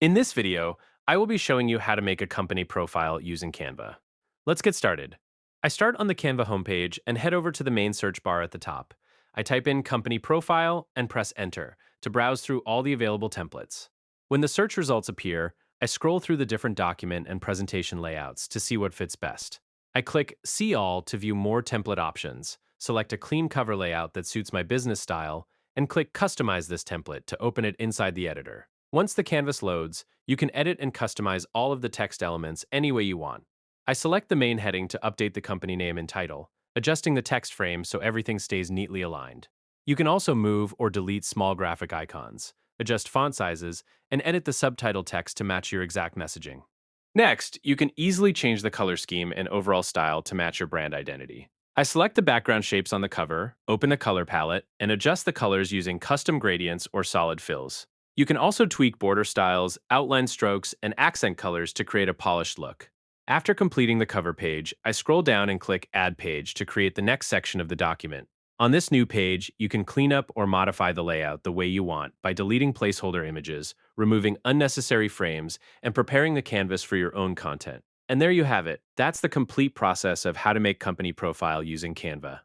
In this video, I will be showing you how to make a company profile using Canva. Let's get started. I start on the Canva homepage and head over to the main search bar at the top. I type in company profile and press enter to browse through all the available templates. When the search results appear, I scroll through the different document and presentation layouts to see what fits best. I click See All to view more template options, select a clean cover layout that suits my business style, and click Customize this template to open it inside the editor. Once the canvas loads, you can edit and customize all of the text elements any way you want. I select the main heading to update the company name and title, adjusting the text frame so everything stays neatly aligned. You can also move or delete small graphic icons, adjust font sizes, and edit the subtitle text to match your exact messaging. Next, you can easily change the color scheme and overall style to match your brand identity. I select the background shapes on the cover, open the color palette, and adjust the colors using custom gradients or solid fills. You can also tweak border styles, outline strokes, and accent colors to create a polished look. After completing the cover page, I scroll down and click Add Page to create the next section of the document. On this new page, you can clean up or modify the layout the way you want by deleting placeholder images, removing unnecessary frames, and preparing the canvas for your own content. And there you have it. That's the complete process of how to make company profile using Canva.